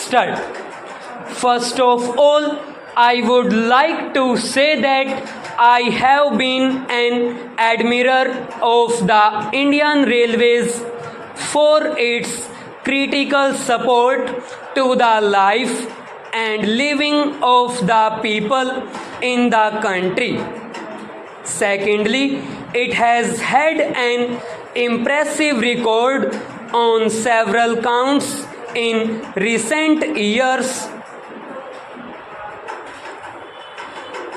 start. First of all, I would like to say that I have been an admirer of the Indian Railways for its critical support to the life and living of the people in the country. Secondly, it has had an impressive record on several counts in recent years.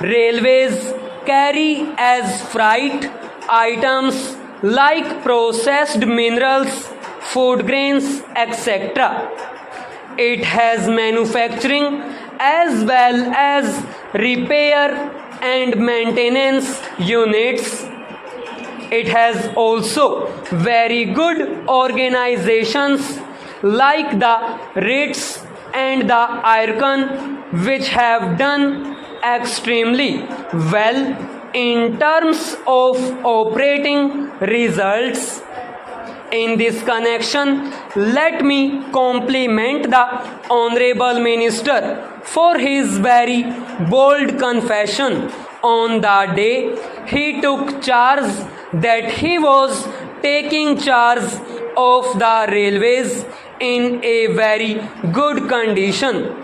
Railways carry as freight items like processed minerals, food grains, etc. It has manufacturing as well as repair and maintenance units. It has also very good organizations like the RITS and the IRCON, which have done extremely well in terms of operating results. In this connection, let me compliment the Honorable Minister for his very bold confession on the day he took charge that he was taking charge of the railways in a very good condition.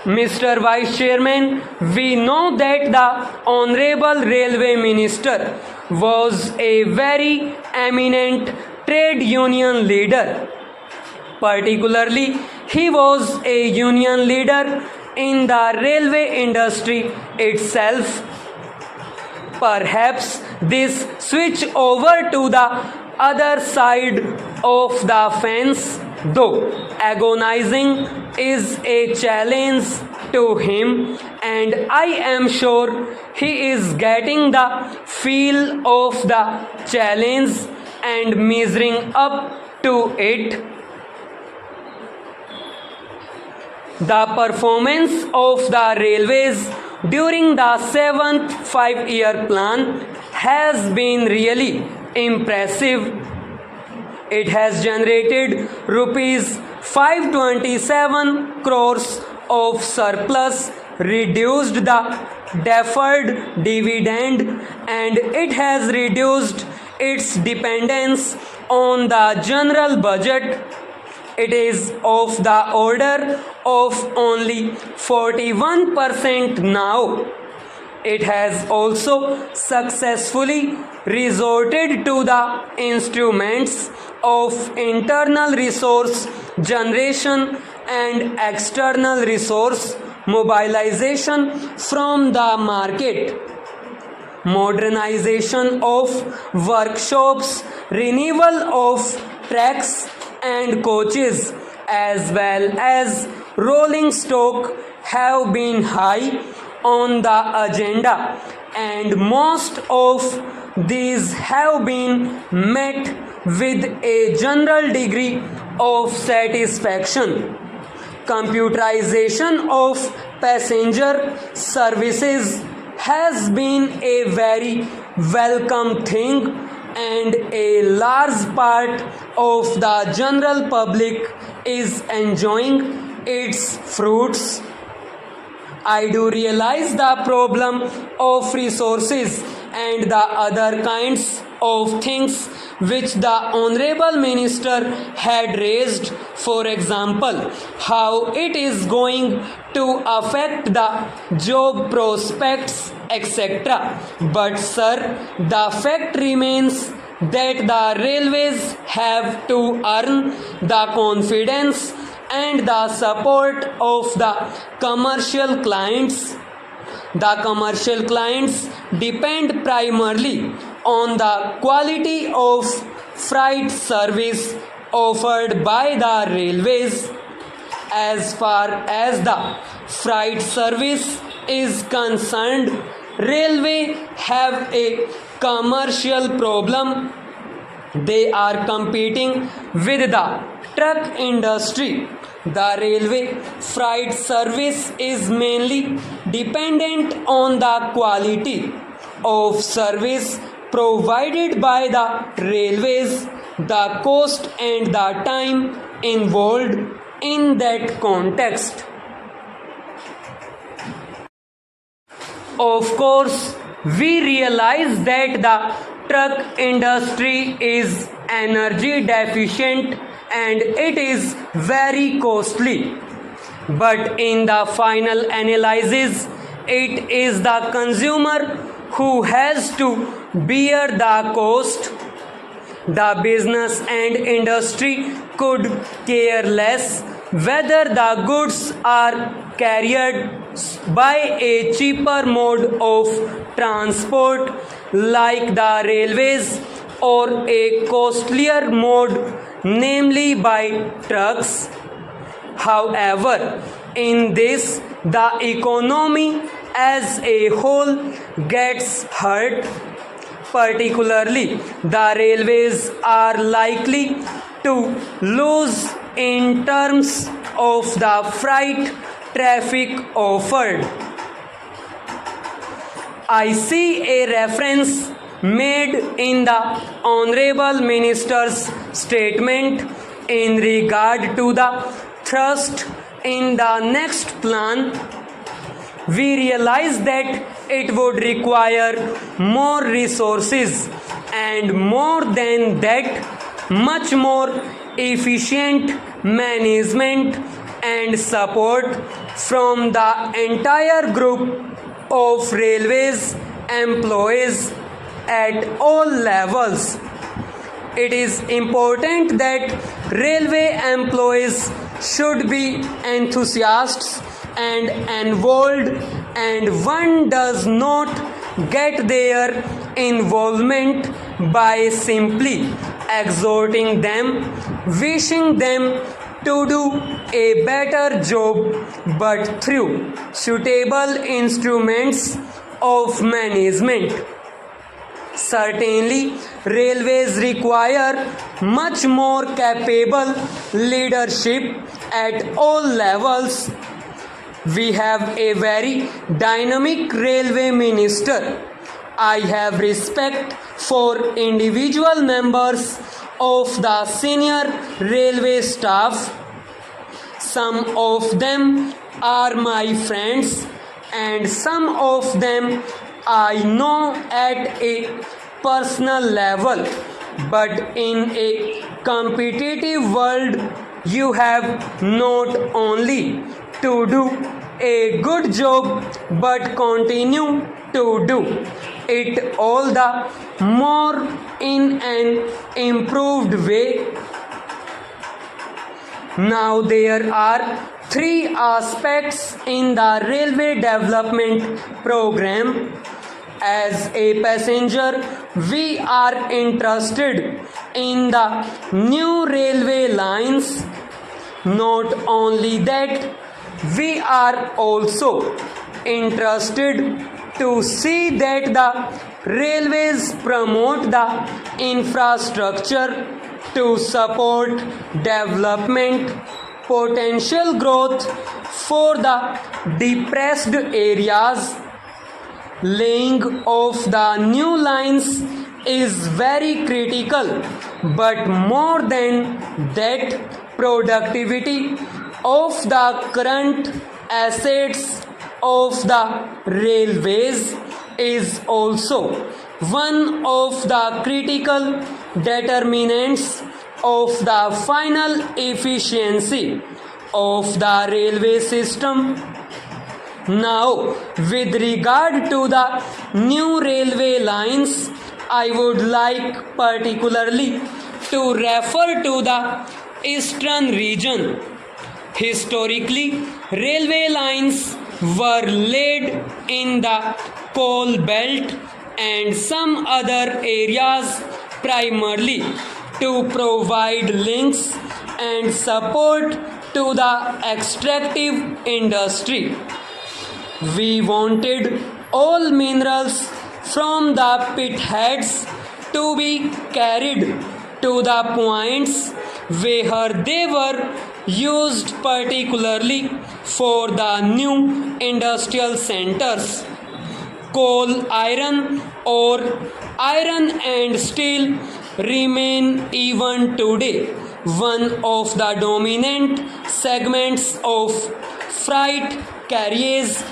Mr. Vice Chairman, we know that the Honorable Railway Minister was a very eminent trade union leader. Particularly, he was a union leader in the railway industry itself. Perhaps this switch over to the other side of the fence, though agonizing, is a challenge to him, and I am sure he is getting the feel of the challenge and measuring up to it. The performance of the railways during the 7th 5-year plan has been really impressive. It has generated rupees 527 crores of surplus, reduced the deferred dividend, and it has reduced its dependence on the general budget. It is of the order of only 41% now. It has also successfully resorted to the instruments of internal resource generation and external resource mobilization from the market. Modernization of workshops, renewal of tracks and coaches, as well as rolling stock have been high on the agenda, and most of these have been met with a general degree of satisfaction. Computerization of passenger services has been a very welcome thing, and a large part of the general public is enjoying its fruits. I do realize the problem of resources and the other kinds of things which the Honorable Minister had raised, for example, how it is going to affect the job prospects, etc. But sir, the fact remains that the railways have to earn the confidence and the support of the commercial clients. The commercial clients depend primarily on the quality of freight service offered by the railways. As far as the freight service is concerned, railway have a commercial problem. They are competing with the truck industry. The railway freight service is mainly dependent on the quality of service provided by the railways, the cost and the time involved in that context. Of course, we realize that the truck industry is energy deficient and it is very costly. But in the final analysis, it is the consumer who has to bear the cost. The business and industry could care less whether the goods are carried by a cheaper mode of transport like the railways or a costlier mode, namely by trucks. However, in this, the economy as a whole gets hurt. Particularly, the railways are likely to lose in terms of the freight traffic offered. I see a reference made in the Honorable Minister's statement in regard to the thrust in the next plan. We realize that it would require more resources and more than that, much more efficient management and support from the entire group of railways employees at all levels. It is important that railway employees should be enthusiasts and involved, and one does not get their involvement by simply exhorting them, wishing them to do a better job, but through suitable instruments of management. Certainly, railways require much more capable leadership at all levels. We have a very dynamic railway minister. I have respect for individual members of the senior railway staff. Some of them are my friends and some of them I know at a personal level. But in a competitive world, you have not only to do a good job but continue to do it all the more in an improved way. Now there are three aspects in the railway development program. As a passenger, we are interested in the new railway lines. Not only that, we are also interested to see that the railways promote the infrastructure to support development, potential growth for the depressed areas. Laying of the new lines is very critical, but more than that, productivity of the current assets of the railways is also one of the critical determinants of the final efficiency of the railway system. Now, with regard to the new railway lines, I would like particularly to refer to the eastern region. Historically, railway lines were laid in the coal belt and some other areas primarily to provide links and support to the extractive industry. We wanted all minerals from the pit heads to be carried to the points where they were used particularly for the new industrial centers. Coal, iron or iron and steel remain even today one of the dominant segments of freight carriers